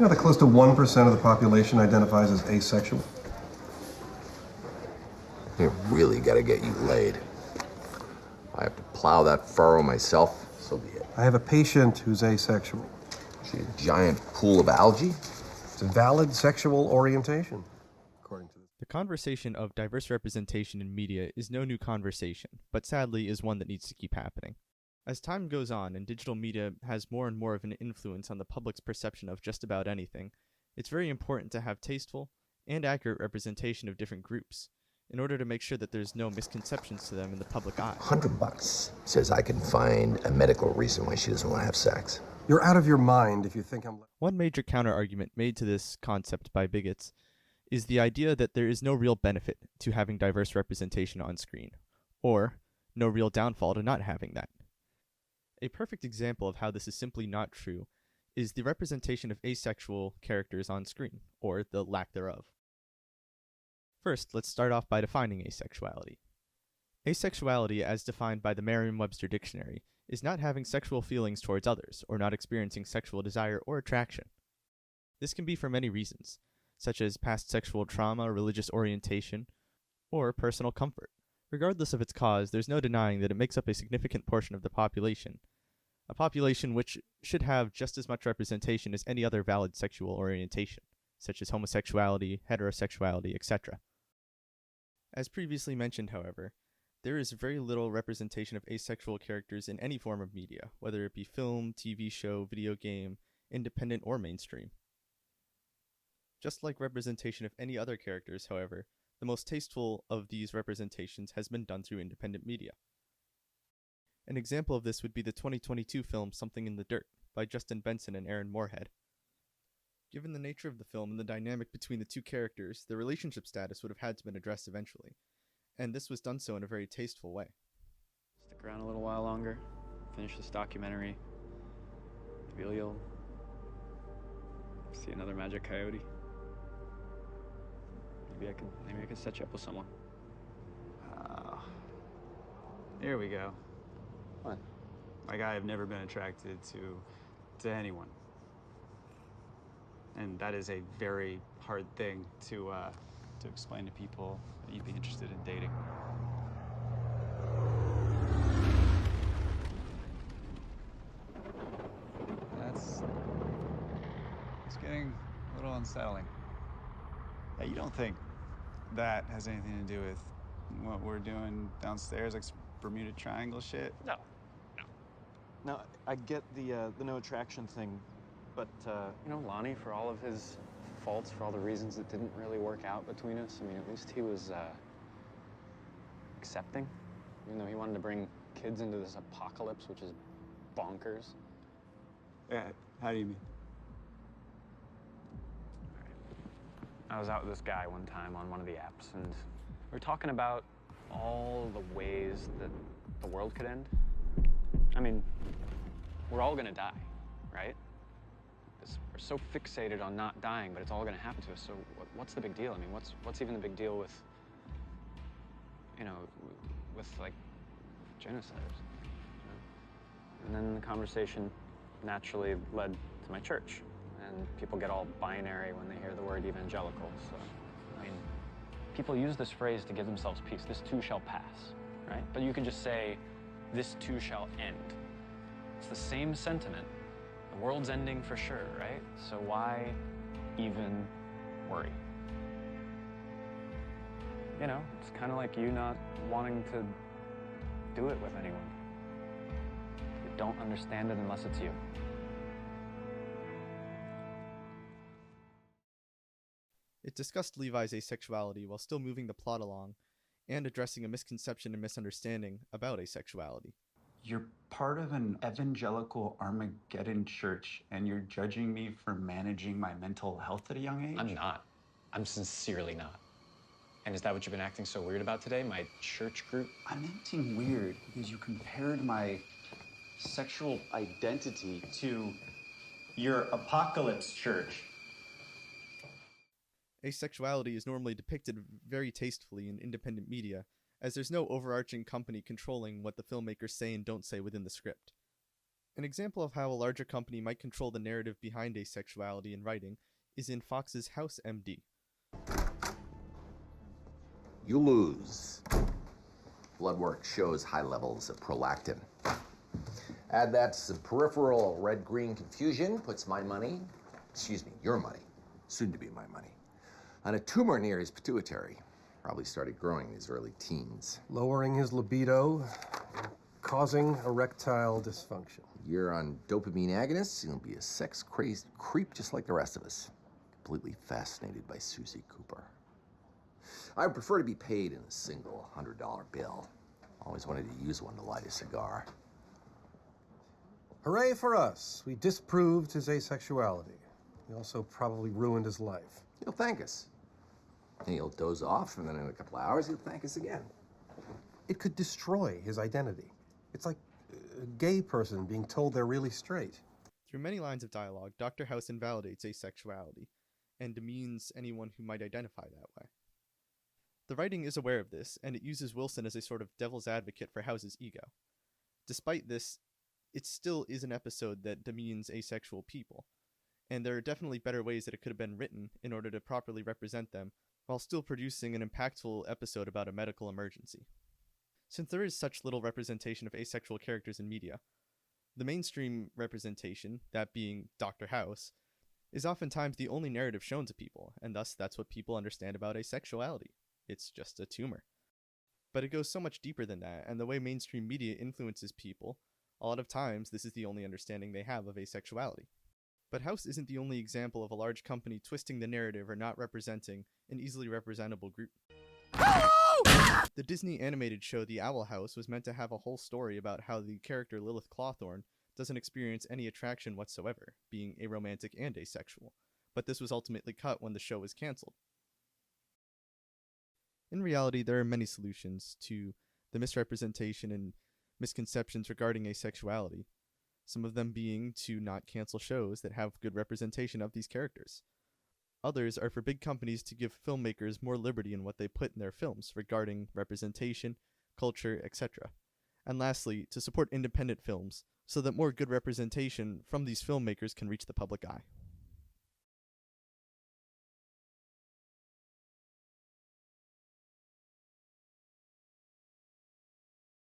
You know that close to 1% of the population identifies as asexual? You really gotta get you laid. I have to plow that furrow myself, so be it. I have a patient who's asexual. See a giant pool of algae? It's a valid sexual orientation, according to this. The conversation of diverse representation in media is no new conversation, but sadly is one that needs to keep happening. As time goes on and digital media has more and more of an influence on the public's perception of just about anything, it's very important to have tasteful and accurate representation of different groups, in order to make sure that there's no misconceptions to them in the public eye. $100 says I can find a medical reason why she doesn't want to have sex. You're out of your mind if you think I'm... One major counter-argument made to this concept by bigots is the idea that there is no real benefit to having diverse representation on screen, or no real downfall to not having that. A perfect example of how this is simply not true is the representation of asexual characters on screen, or the lack thereof. First, let's start off by defining asexuality. Asexuality, as defined by the Merriam-Webster Dictionary, is not having sexual feelings towards others, or not experiencing sexual desire or attraction. This can be for many reasons, such as past sexual trauma, religious orientation, or personal comfort. Regardless of its cause, there's no denying that it makes up a significant portion of the population, a population which should have just as much representation as any other valid sexual orientation, such as homosexuality, heterosexuality, etc. As previously mentioned, however, there is very little representation of asexual characters in any form of media, whether it be film, TV show, video game, independent, or mainstream. Just like representation of any other characters, however, the most tasteful of these representations has been done through independent media. An example of this would be the 2022 film Something in the Dirt by Justin Benson and Aaron Moorhead. Given the nature of the film and the dynamic between the two characters, the relationship status would have had to been addressed eventually, and this was done so in a very tasteful way. Stick around a little while longer, finish this documentary. Maybe you'll see another magic coyote. Maybe I could set you up with someone. Here we go. What? Like, I have never been attracted to anyone. And that is a very hard thing to explain to people that you'd be interested in dating. It's getting a little unsettling. Yeah, you don't think that has anything to do with what we're doing downstairs, like Bermuda Triangle shit? No. Now, I get the no attraction thing, but, You know, Lonnie, for all of his faults, for all the reasons it didn't really work out between us, I mean, at least he was, accepting. Even though he wanted to bring kids into this apocalypse, which is bonkers. Yeah, how do you mean? I was out with this guy one time on one of the apps, and we were talking about all the ways that the world could end. I mean, we're all gonna die, right? We're so fixated on not dying, but it's all gonna happen to us, so what's the big deal? I mean, what's even the big deal with, you know, with like, genocide or something, you know? And then the conversation naturally led to my church. And people get all binary when they hear the word evangelical. So, I mean, people use this phrase to give themselves peace. This too shall pass, right? But you can just say, this too shall end. It's the same sentiment. The world's ending for sure, right? So why even worry? You know, it's kind of like you not wanting to do it with anyone. You don't understand it unless it's you. It discussed Levi's asexuality while still moving the plot along, and addressing a misconception and misunderstanding about asexuality. You're part of an evangelical Armageddon church, and you're judging me for managing my mental health at a young age? I'm not. I'm sincerely not. And is that what you've been acting so weird about today, my church group? I'm acting weird because you compared my sexual identity to your apocalypse church. Asexuality is normally depicted very tastefully in independent media, as there's no overarching company controlling what the filmmakers say and don't say within the script. An example of how a larger company might control the narrative behind asexuality in writing is in Fox's House MD. You lose. Blood work shows high levels of prolactin. Add that to some peripheral red-green confusion, puts your money, soon to be my money, on a tumor near his pituitary. Probably started growing in his early teens. Lowering his libido, causing erectile dysfunction. You're on dopamine agonists, you'll be a sex-crazed creep just like the rest of us. Completely fascinated by Susie Cooper. I would prefer to be paid in a single $100 bill. Always wanted to use one to light a cigar. Hooray for us. We disproved his asexuality. We also probably ruined his life. He'll thank us. And he'll doze off, and then in a couple of hours, he'll thank us again. It could destroy his identity. It's like a gay person being told they're really straight. Through many lines of dialogue, Dr. House invalidates asexuality and demeans anyone who might identify that way. The writing is aware of this, and it uses Wilson as a sort of devil's advocate for House's ego. Despite this, it still is an episode that demeans asexual people, and there are definitely better ways that it could have been written in order to properly represent them while still producing an impactful episode about a medical emergency. Since there is such little representation of asexual characters in media, the mainstream representation, that being Dr. House, is oftentimes the only narrative shown to people, and thus that's what people understand about asexuality. It's just a tumor. But it goes so much deeper than that, and the way mainstream media influences people, a lot of times this is the only understanding they have of asexuality. But House isn't the only example of a large company twisting the narrative or not representing an easily representable group. The Disney animated show The Owl House was meant to have a whole story about how the character Lilith Clawthorne doesn't experience any attraction whatsoever, being aromantic and asexual, but this was ultimately cut when the show was cancelled. In reality, there are many solutions to the misrepresentation and misconceptions regarding asexuality, some of them being to not cancel shows that have good representation of these characters. Others are for big companies to give filmmakers more liberty in what they put in their films regarding representation, culture, etc. And lastly, to support independent films so that more good representation from these filmmakers can reach the public eye.